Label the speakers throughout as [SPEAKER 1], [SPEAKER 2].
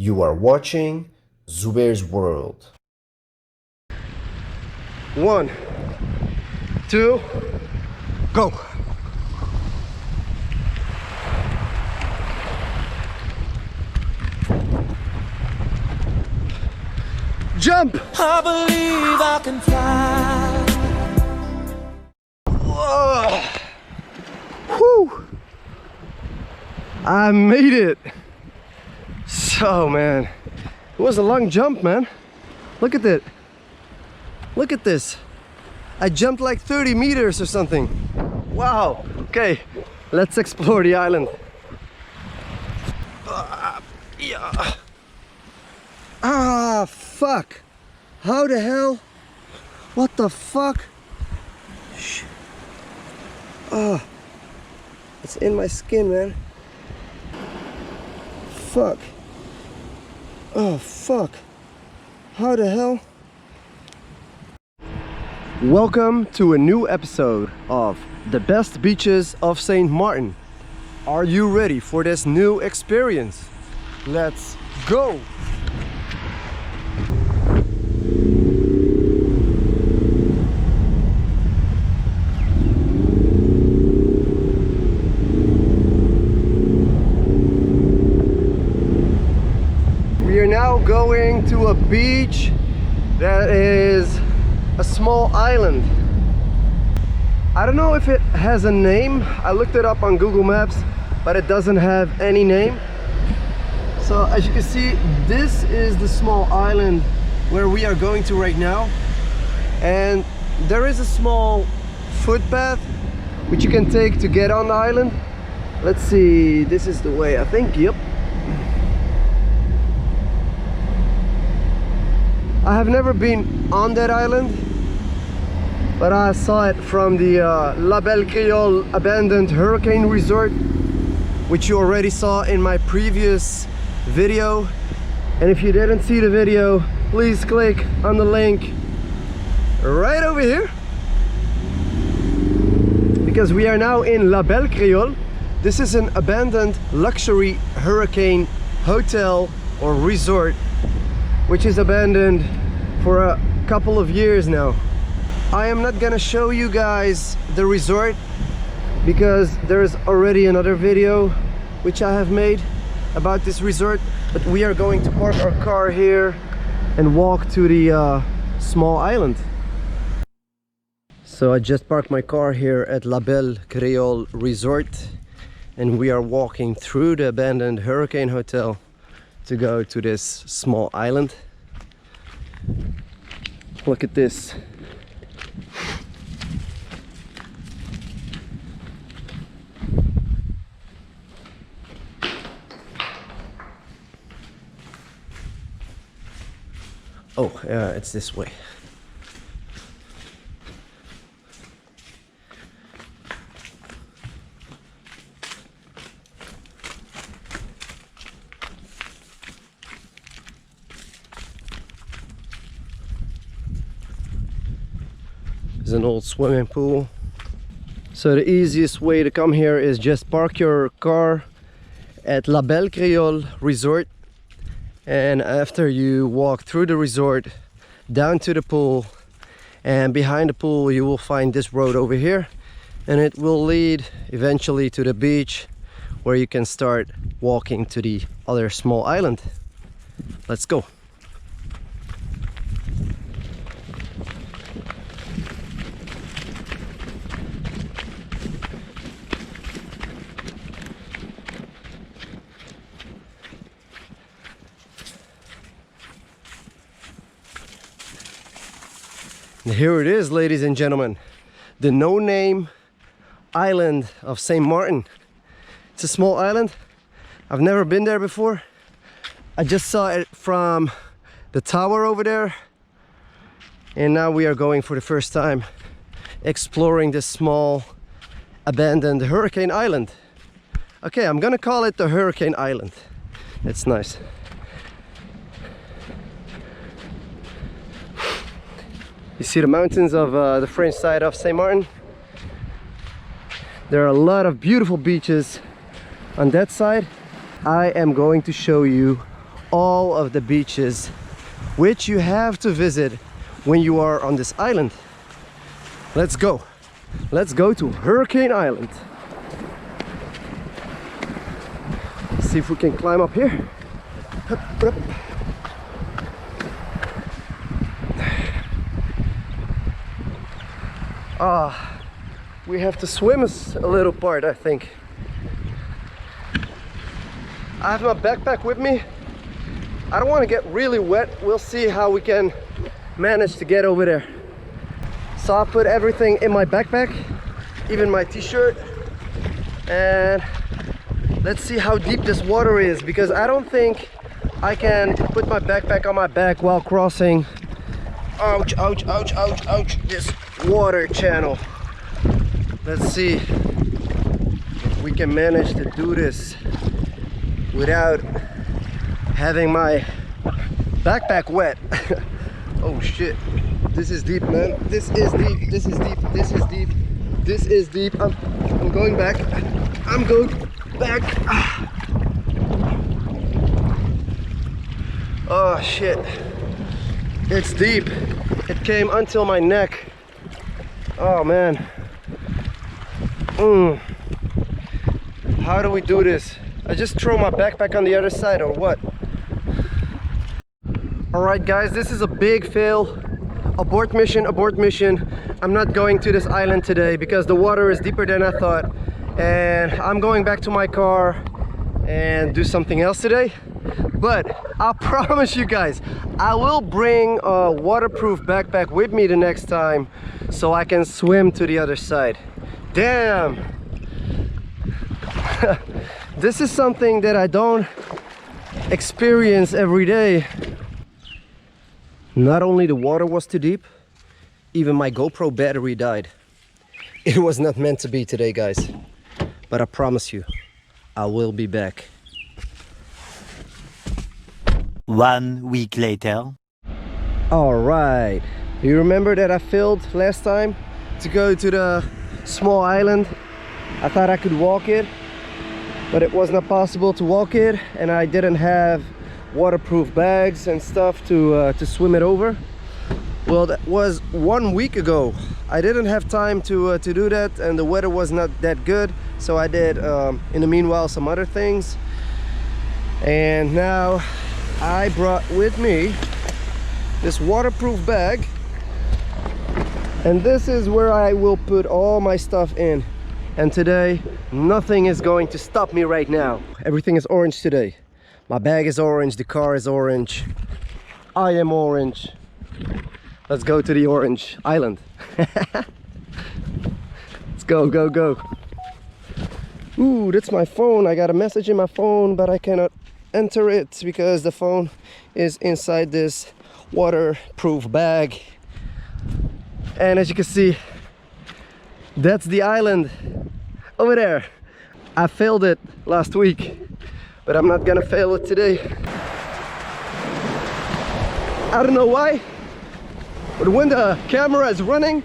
[SPEAKER 1] You are watching Zubair's World.
[SPEAKER 2] 1, 2, go! Jump!
[SPEAKER 3] I believe I can fly.
[SPEAKER 2] Whoa. Whew. I made it. So, man, it was a long jump, man. Look at it. Look at this. I jumped like 30 meters or something. Wow. Okay, let's explore the island. Yeah. Ah, fuck. How the hell? What the fuck? Oh, it's in my skin, man. Fuck. Oh, fuck. How the hell? Welcome to a new episode of the best beaches of Sint-Maarten. Are you ready for this new experience? Let's go! We are now going to a beach that is a small island. I don't know if it has a name. I looked it up on Google Maps, but it doesn't have any name. So as you can see, this is the small island where we are going to right now. And there is a small footpath which you can take to get on the island. Let's see, this is the way, I think. Yep. I have never been on that island, but I saw it from the La Belle Creole abandoned hurricane resort, which you already saw in my previous video. And if you didn't see the video, please click on the link right over here, because we are now in La Belle Creole. This is an abandoned luxury hurricane hotel or resort, which is abandoned for a couple of years now. I am not gonna show you guys the resort because there's already another video which I have made about this resort, but we are going to park our car here and walk to the small island. So I just parked my car here at La Belle Creole Resort, and we are walking through the abandoned hurricane hotel to go to this small island. Look at this. Oh, it's this way. There's an old swimming pool. So the easiest way to come here is just park your car at La Belle Creole Resort, and after you walk through the resort down to the pool, and behind the pool you will find this road over here, and it will lead eventually to the beach where you can start walking to the other small island. Let's go. Here it is, ladies and gentlemen, the no-name island of Sint-Maarten. It's a small island. I've never been there before. I just saw it from the tower over there, and now we are going for the first time exploring this small abandoned hurricane island. Okay, I'm gonna call it the Hurricane Island. It's nice. You see the mountains of the French side of Sint-Maarten. There are a lot of beautiful beaches on that side. I am going to show you all of the beaches which you have to visit when you are on this island. Let's go. Let's go to Hurricane Island. See if we can climb up here. Hup, hup. We have to swim a little part, I think. I have my backpack with me. I don't want to get really wet. We'll see how we can manage to get over there. So I put everything in my backpack, even my t-shirt, and let's see how deep this water is, because I don't think I can put my backpack on my back while crossing, ouch, ouch, ouch, ouch, ouch, this water channel. Let's see if we can manage to do this without having my backpack wet. Oh shit, this is deep, man. This is deep, this is deep, this is deep, this is deep. I'm going back. I'm going back. Oh shit, it's deep. It came until my neck. Oh man. How do we do this? I just throw my backpack on the other side or what? Alright guys, this is a big fail. Abort mission, abort mission. I'm not going to this island today because the water is deeper than I thought. And I'm going back to my car and do something else today. But I promise you guys, I will bring a waterproof backpack with me the next time so I can swim to the other side. Damn! This is something that I don't experience every day. Not only the water was too deep, even my GoPro battery died. It was not meant to be today, guys. But I promise you, I will be back.
[SPEAKER 4] 1 week later.
[SPEAKER 2] Alright, do you remember that I filmed last time to go to the small island? I thought I could walk it, but it was not possible to walk it, and I didn't have waterproof bags and stuff to swim it over. Well, that was 1 week ago. I didn't have time to do that, and the weather was not that good, so I did in the meanwhile some other things. And now I brought with me this waterproof bag, and this is where I will put all my stuff in. And today nothing is going to stop me right now. Everything is orange today. My bag is orange, the car is orange, I am orange. Let's go to the orange island. Let's go, go, go. Ooh, that's my phone. I got a message in my phone, but I cannot enter it because the phone is inside this waterproof bag. And as you can see, that's the island over there. I failed it last week, but I'm not gonna fail it today. I don't know why, but when the camera is running,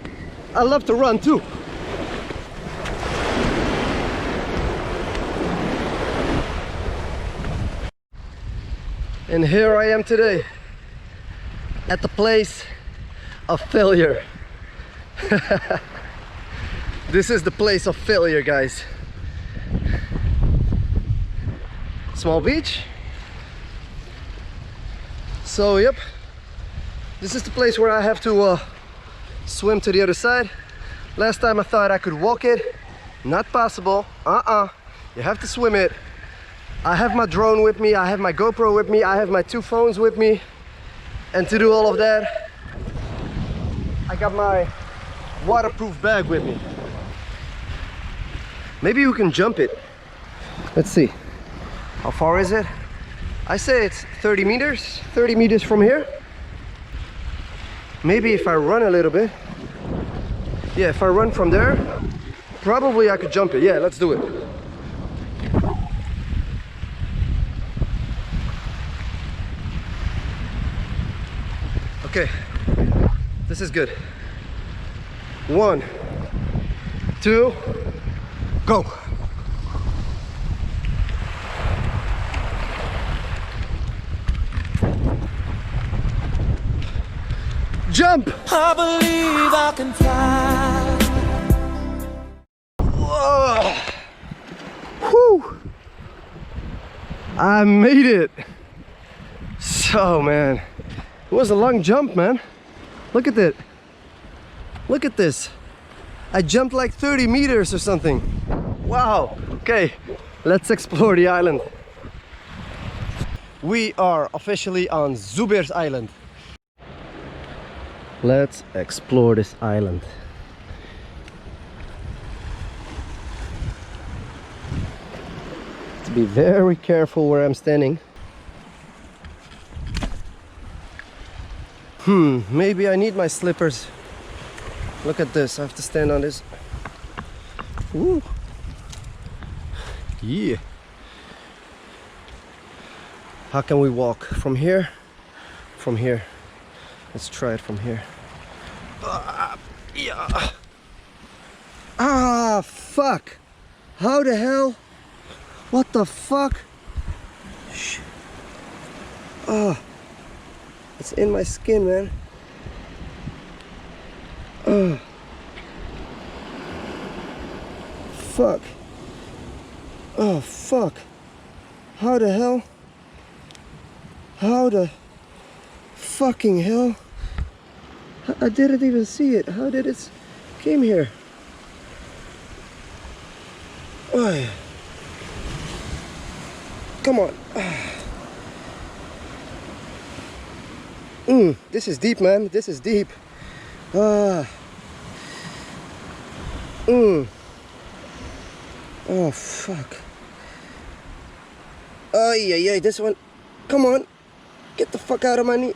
[SPEAKER 2] I love to run too. And here I am today at the place of failure. This is the place of failure, guys. Small beach. So yep, this is the place where I have to swim to the other side. Last time I thought I could walk it. Not possible. You have to swim it. I have my drone with me, I have my GoPro with me, I have my 2 phones with me. And to do all of that, I got my waterproof bag with me. Maybe you can jump it. Let's see. How far is it? I say it's 30 meters. 30 meters from here. Maybe if I run a little bit. Yeah, if I run from there, probably I could jump it. Yeah, let's do it. Okay, this is good. 1, 2, go. Jump!
[SPEAKER 3] I believe I can fly.
[SPEAKER 2] Whoa. Whew. I made it. So, man, it was a long jump, man. Look at it. Look at this. I jumped like 30 meters or something. Wow. Okay, let's explore the island. We are officially on Zuber's Island. Let's explore this island. To be very careful where I'm standing. Maybe I need my slippers. Look at this, I have to stand on this. Ooh. Yeah. How can we walk? From here? From here. Let's try it from here. Yeah. Ah, fuck. How the hell? What the fuck? Oh, it's in my skin, man. Oh. Fuck. Oh, fuck. How the hell? How the fucking hell? I didn't even see it. How did it came here? Oh. Come on. This is deep, man. This is deep. Oh, fuck. Oh, yeah, this one. Come on. Get the fuck out of my knee.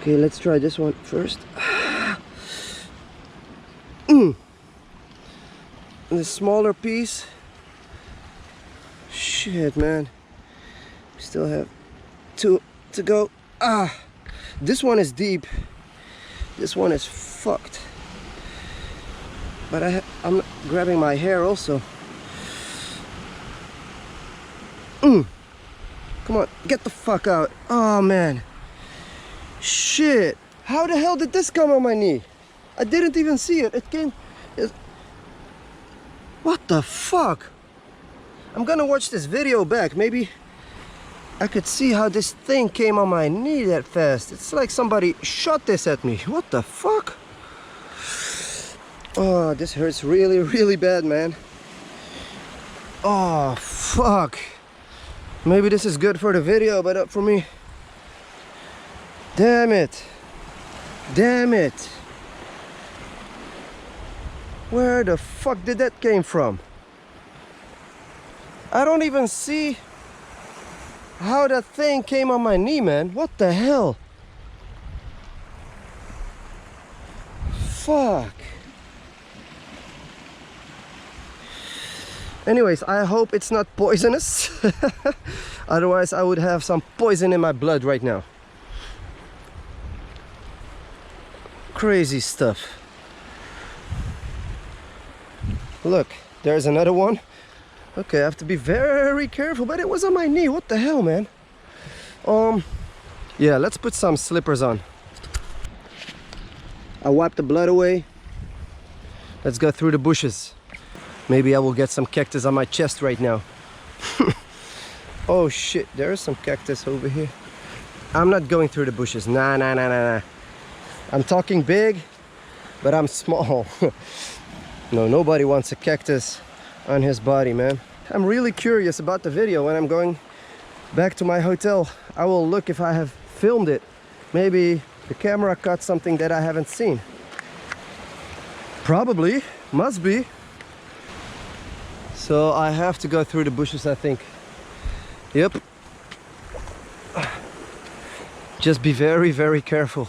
[SPEAKER 2] Okay, let's try this one first. The smaller piece. Shit, man. Still have two to go. This one is deep. This one is fucked. But I'm grabbing my hair also. Come on, get the fuck out. Oh, man. Shit. How the hell did this come on my knee? I didn't even see it. It came... What the fuck? I'm gonna watch this video back. Maybe I could see how this thing came on my knee that fast. It's like somebody shot this at me. What the fuck? Oh, this hurts really, really bad, man. Oh, fuck. Maybe this is good for the video, but not for me. Damn it. Damn it. Where the fuck did that came from? I don't even see how that thing came on my knee, man. What the hell? Fuck. Anyways, I hope it's not poisonous. Otherwise, I would have some poison in my blood right now. Crazy stuff. Look, there's another one. Okay, I have to be very careful, but it was on my knee. What the hell, man? Yeah, let's put some slippers on. I wiped the blood away. Let's go through the bushes. Maybe I will get some cactus on my chest right now. Oh shit, there is some cactus over here. I'm not going through the bushes. Nah. I'm talking big, but I'm small. No, nobody wants a cactus on his body, man. I'm really curious about the video. When I'm going back to my hotel, I will look if I have filmed it. Maybe the camera caught something that I haven't seen. Probably, must be. So I have to go through the bushes, I think. Yep. Just be very, very careful.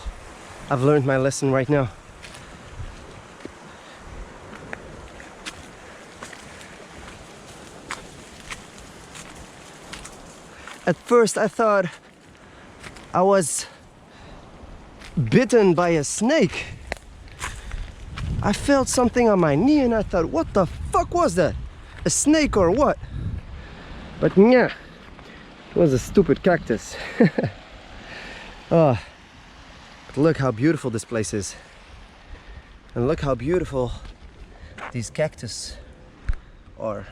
[SPEAKER 2] I've learned my lesson right now. At first I thought I was bitten by a snake. I felt something on my knee and I thought, what the fuck was that? A snake or what? But yeah, it was a stupid cactus. Oh, Look how beautiful this place is. And look how beautiful these cactus are.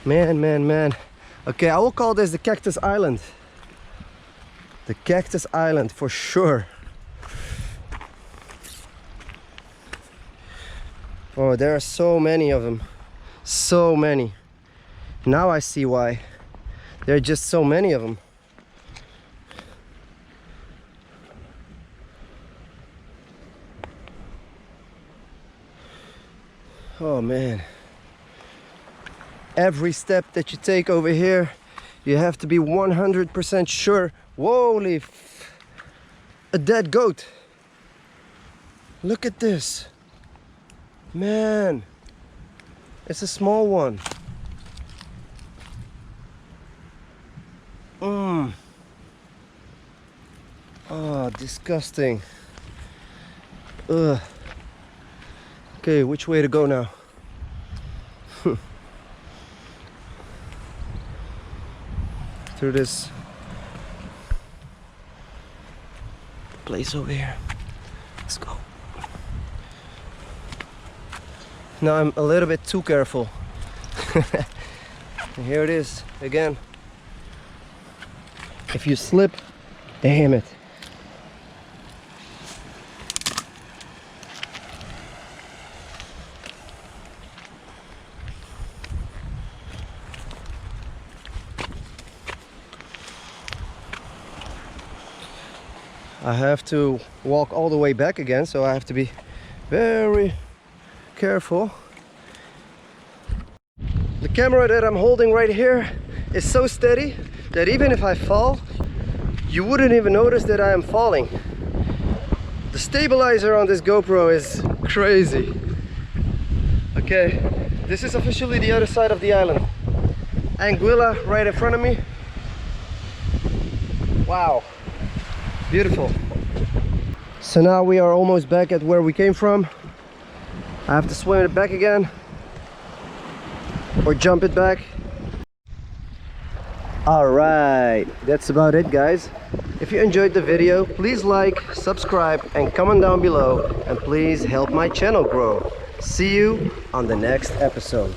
[SPEAKER 2] Man, man, man. Okay, I will call this the Cactus Island. The Cactus Island for sure. Oh, there are so many of them. So many. Now I see why. There are just so many of them. Oh man. Every step that you take over here, you have to be 100% sure. Holy a dead goat. Look at this. Man, it's a small one. Oh, disgusting. Ugh. Okay, which way to go now? Through this place over here. Let's go. Now I'm a little bit too careful. And here it is again. If you slip, damn it. I have to walk all the way back again, so I have to be very careful. The camera that I'm holding right here is so steady that even if I fall, you wouldn't even notice that I am falling. The stabilizer on this GoPro is crazy. Okay, this is officially the other side of the island. Anguilla right in front of me. Wow. Beautiful. So now we are almost back at where we came from. I have to swim it back again or jump it back. Alright, that's about it guys. If you enjoyed the video, please like, subscribe and comment down below, and please help my channel grow. See you on the next episode.